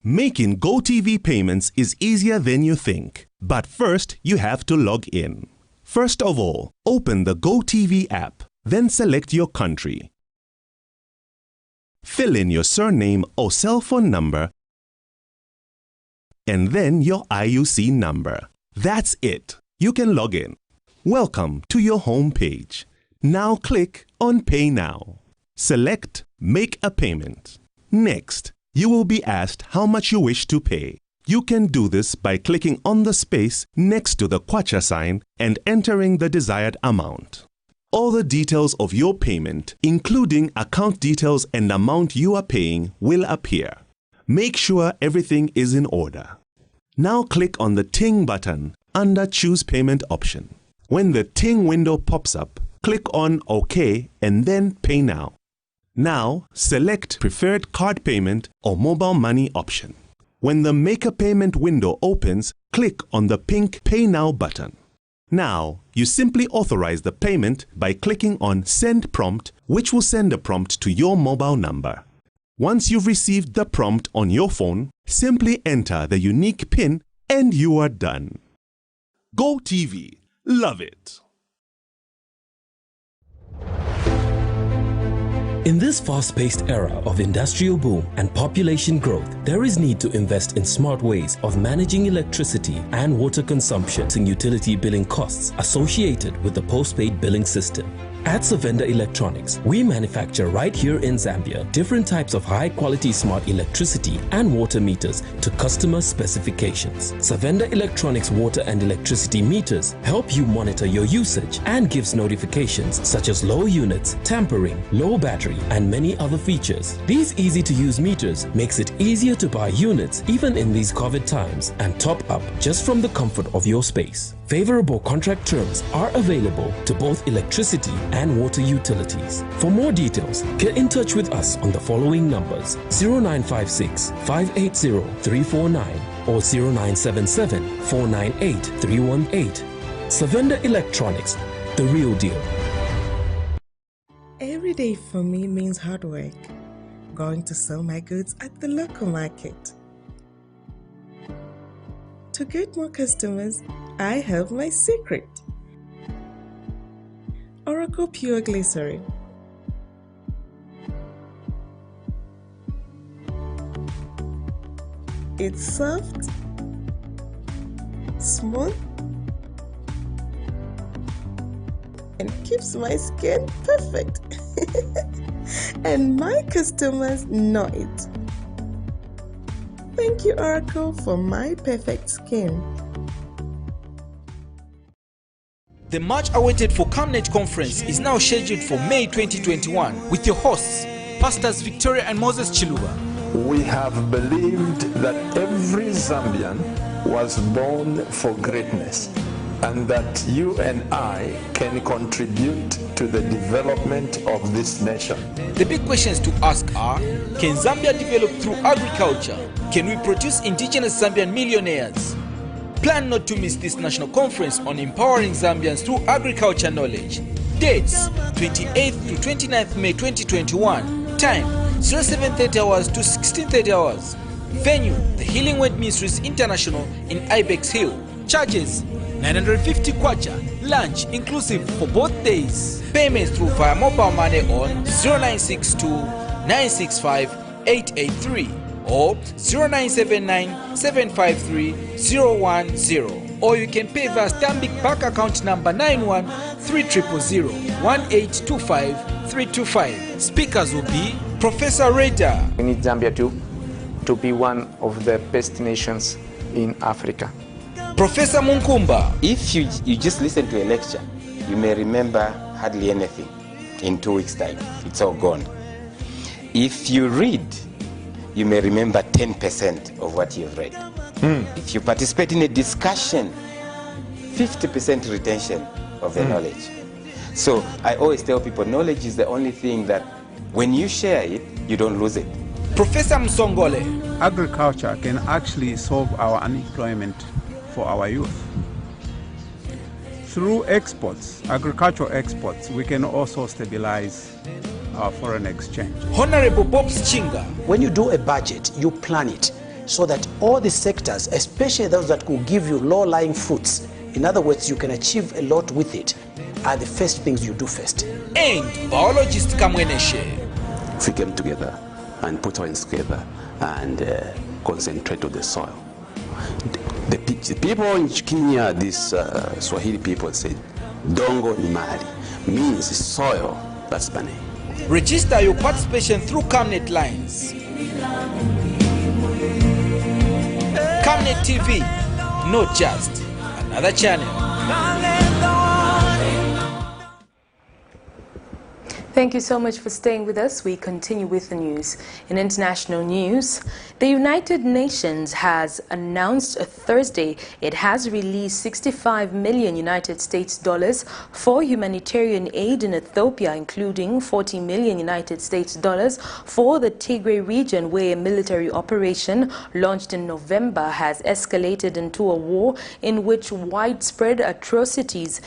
Making GoTV payments is easier than you think. But first, you have to log in. First of all, open the GoTV app, then select your country. Fill in your surname or cell phone number, and then your IUC number. That's it. You can log in. Welcome to your home page. Now click on Pay Now. Select Make a Payment. Next, you will be asked how much you wish to pay. You can do this by clicking on the space next to the kwacha sign and entering the desired amount. All the details of your payment, including account details and amount you are paying, will appear. Make sure everything is in order. Now click on the Ting button under Choose Payment option. When the Ting window pops up, click on OK and then Pay Now. Now select Preferred Card Payment or Mobile Money option. When the Make a Payment window opens, click on the pink Pay Now button. Now, you simply authorize the payment by clicking on Send Prompt, which will send a prompt to your mobile number. Once you've received the prompt on your phone, simply enter the unique PIN and you are done. GoTV. Love it. In this fast-paced era of industrial boom and population growth, there is need to invest in smart ways of managing electricity and water consumption and utility billing costs associated with the postpaid billing system. At Savenda Electronics, we manufacture right here in Zambia different types of high-quality smart electricity and water meters to customer specifications. Savenda Electronics water and electricity meters help you monitor your usage and gives notifications such as low units, tampering, low battery, and many other features. These easy-to-use meters makes it easier to buy units even in these COVID times and top up just from the comfort of your space. Favorable contract terms are available to both electricity and water utilities. For more details, get in touch with us on the following numbers: 0956 580 349 or 0977 498 318. Savenda Electronics, the real deal. Every day for me means hard work. Going to sell my goods at the local market. To get more customers, I have my secret. Oracle Pure Glycerin. It's soft, smooth, and keeps my skin perfect. And my customers know it. Thank you, Oracle, for my perfect skin. The much awaited for Camnet conference is now scheduled for May 2021 with your hosts, Pastors Victoria and Moses Chiluba. We have believed that every Zambian was born for greatness and that you and I can contribute to the development of this nation. The big questions to ask are: can Zambia develop through agriculture? Can we produce indigenous Zambian millionaires? Plan not to miss this national conference on empowering Zambians through agriculture knowledge. Dates: 28th to 29th May 2021. Time: 0730 hours to 1630 hours. Venue: the Healing Word Ministries International in Ibex Hill. Charges: 950 kwacha. Lunch inclusive for both days. Payments through via mobile money on 0962 965 883 or 0979 753 010, or you can pay via Stanbic Bank account number 91 3000 1825 325. Speakers will be Professor Rita. We need Zambia to be one of the best nations in Africa. Professor Munkumba. If you just listen to a lecture, you may remember hardly anything. In 2 weeks' time, it's all gone. If you read, you may remember 10% of what you've read. If you participate in a discussion, 50% retention of the knowledge. So I always tell people, knowledge is the only thing that when you share it, you don't lose it. Professor Msongole. Agriculture can actually solve our unemployment for our youth. Through exports, agricultural exports, we can also stabilize our foreign exchange. Honorable Bob Chinga. When you do a budget, you plan it so that all the sectors, especially those that will give you low-lying fruits, in other words, you can achieve a lot with it, are the first things you do first. And biologist Kamweneshe. If we came together and put our hands together and concentrate on the soil. The people in Kenya, these Swahili people say, Dongo ni mali, means soil, that's money. Register your participation through Camnet lines. Camnet TV, not just another channel. Thank you so much for staying with us. We continue with the news. In international news, the United Nations has announced Thursday it has released 65 million United States dollars for humanitarian aid in Ethiopia, including 40 million United States dollars for the Tigray region, where a military operation launched in November has escalated into a war in which widespread atrocities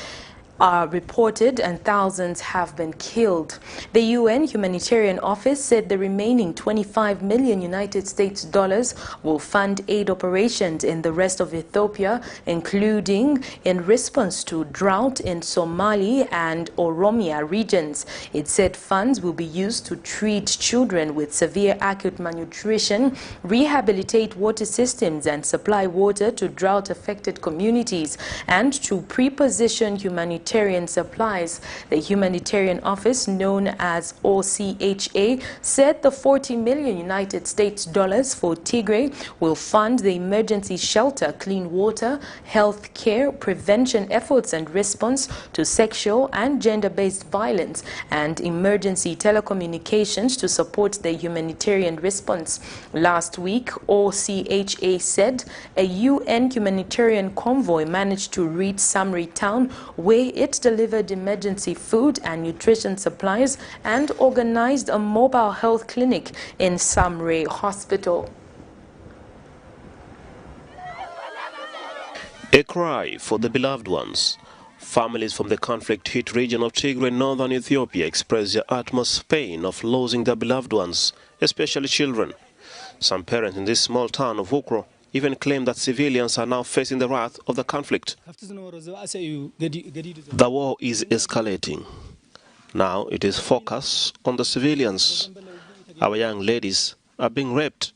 are reported and thousands have been killed. The UN Humanitarian Office said the remaining 25 million United States dollars will fund aid operations in the rest of Ethiopia, including in response to drought in Somali and Oromia regions. It said funds will be used to treat children with severe acute malnutrition, rehabilitate water systems and supply water to drought-affected communities, and to pre-position humanitarian supplies. The Humanitarian Office, known as OCHA, said the 40 million United States dollars for Tigray will fund the emergency shelter, clean water, health care, prevention efforts and response to sexual and gender-based violence, and emergency telecommunications to support the humanitarian response. Last week, OCHA said a UN humanitarian convoy managed to reach Samri town, where it delivered emergency food and nutrition supplies and organized a mobile health clinic in Samre Hospital. A cry for the beloved ones. Families from the conflict-hit region of Tigray, northern Ethiopia, express their utmost pain of losing their beloved ones, especially children. Some parents in this small town of Ukro even claim that civilians are now facing the wrath of the conflict. The war is escalating. Now it is focused on the civilians. Our young ladies are being raped,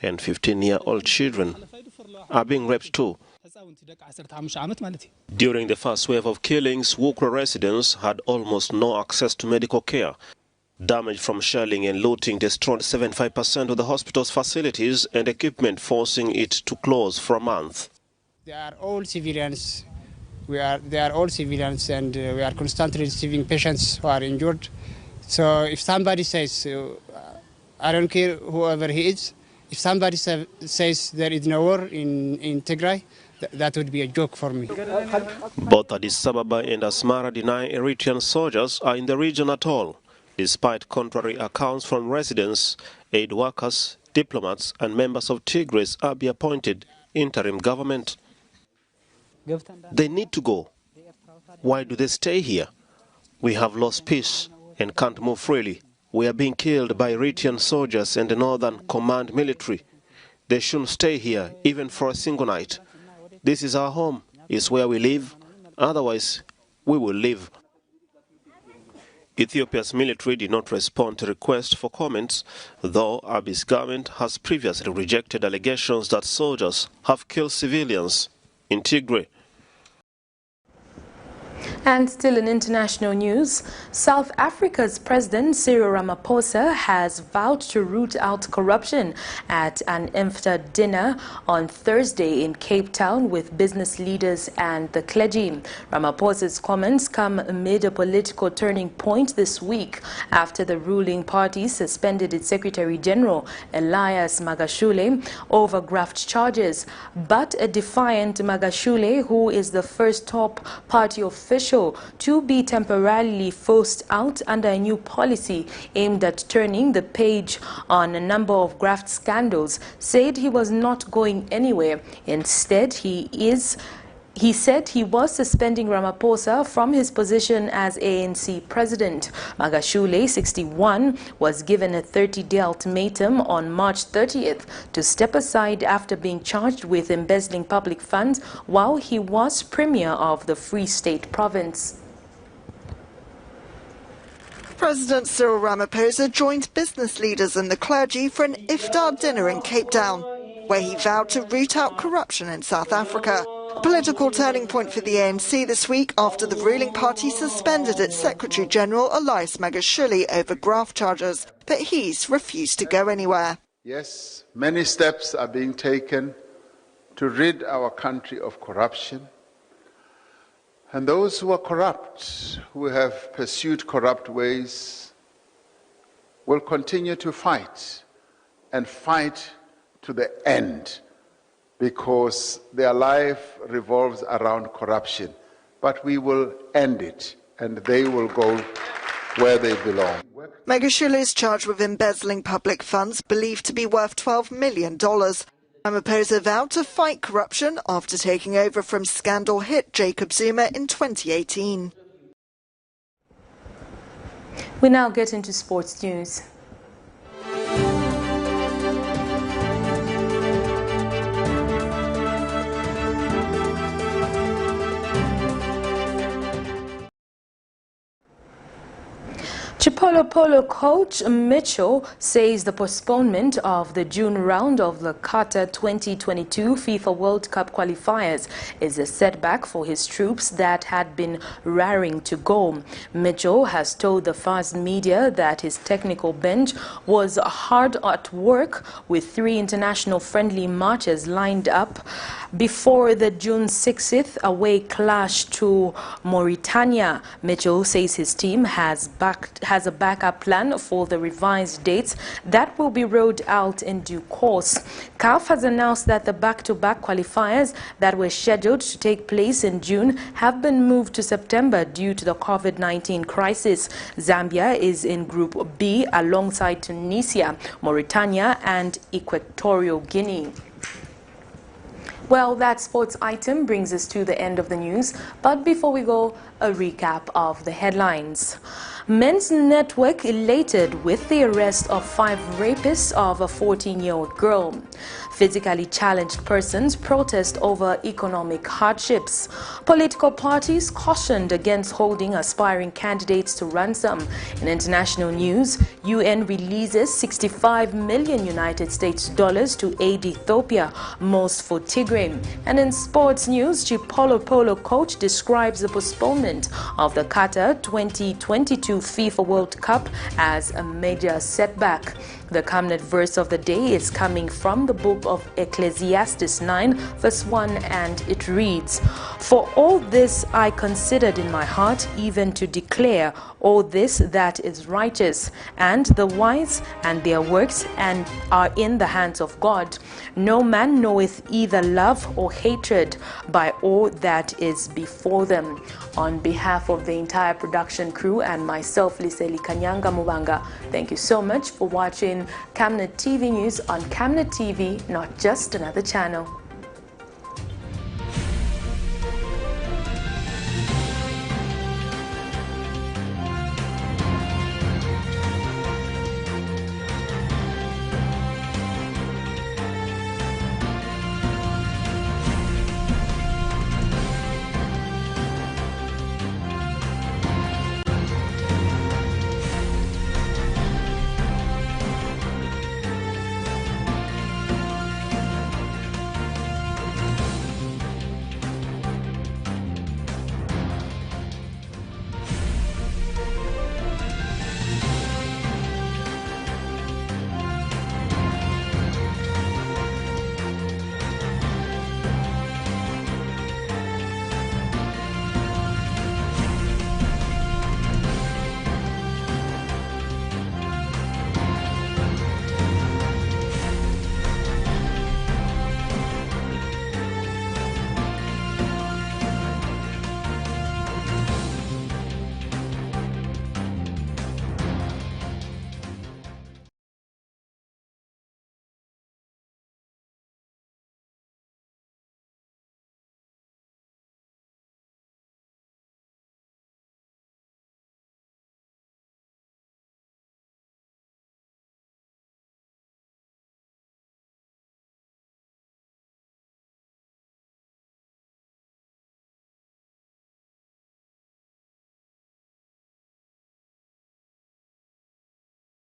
and 15-year-old children are being raped too. During the first wave of killings, Wukro residents had almost no access to medical care. Damage from shelling and looting destroyed 75% of the hospital's facilities and equipment, forcing it to close for a month. They are all civilians. They are all civilians, and we are constantly receiving patients who are injured. So if somebody says, I don't care whoever he is, if somebody says there is no war in Tigray, that would be a joke for me. Both Addis Ababa and Asmara deny Eritrean soldiers are in the region at all, despite contrary accounts from residents, aid workers, diplomats and members of Tigray's Abiy-appointed interim government. They need to go. Why do they stay here? We have lost peace and can't move freely. We are being killed by Eritrean soldiers and the Northern Command military. They shouldn't stay here even for a single night. This is our home. It's where we live. Otherwise, we will leave. Ethiopia's military did not respond to requests for comments, though Abiy's government has previously rejected allegations that soldiers have killed civilians in Tigray. And still in international news, South Africa's President Cyril Ramaphosa has vowed to root out corruption at an IFTA dinner on Thursday in Cape Town with business leaders and the clergy. Ramaphosa's comments come amid a political turning point this week after the ruling party suspended its Secretary General Elias Magashule over graft charges. But a defiant Magashule, who is the first top party official to be temporarily forced out under a new policy aimed at turning the page on a number of graft scandals, said he was not going anywhere. Instead, he said he was suspending Ramaphosa from his position as ANC president. Magashule, 61, was given a 30-day ultimatum on March 30th to step aside after being charged with embezzling public funds while he was premier of the Free State province. President Cyril Ramaphosa joined business leaders and the clergy for an iftar dinner in Cape Town, where he vowed to root out corruption in South Africa. A political turning point for the ANC this week after the ruling party suspended its Secretary General Elias Magashule over graft charges, but he's refused to go anywhere. Yes, many steps are being taken to rid our country of corruption. And those who are corrupt, who have pursued corrupt ways, will continue to fight and fight to the end, because their life revolves around corruption. But we will end it, and they will go where they belong. Magashule is charged with embezzling public funds believed to be worth $12 million. Ramaphosa vowed to fight corruption after taking over from scandal hit Jacob Zuma in 2018. We now get into sports news. CHIPOLOPOLO coach Mitchell says the postponement of the June round of the QATAR 2022 FIFA World Cup qualifiers is a setback for his troops that had been raring to go. Mitchell has told the fast media that his technical bench was hard at work with 3 international friendly matches lined up before the June 6th away clash to Mauritania. Mitchell says his team has a backup plan for the revised dates that will be rolled out in due course. CAF has announced that the back-to-back qualifiers that were scheduled to take place in June have been moved to September due to the COVID-19 crisis. Zambia is in Group B alongside Tunisia, Mauritania and Equatorial Guinea. Well, that sports item brings us to the end of the news. But before we go, a recap of the headlines. Men's network elated with the arrest of 5 rapists of a 14-year-old girl. Physically challenged persons protest over economic hardships. Political parties cautioned against holding aspiring candidates to ransom. In international news, UN releases $65 million to aid Ethiopia, most for Tigray. And in sports news, CHIPOLOPOLO coach describes the postponement of the QATAR 2022 FIFA World Cup as a major setback. The Camnet verse of the day is coming from the book of Ecclesiastes 9 verse 1, and it reads, "For all this I considered in my heart, even to declare all this that is righteous, and the wise and their works and are in the hands of God. No man knoweth either love or hatred by all that is before them." On behalf of the entire production crew and myself, Liseli Kanyanga Mubanga, thank you so much for watching Camnet TV News on Camnet TV, not just another channel.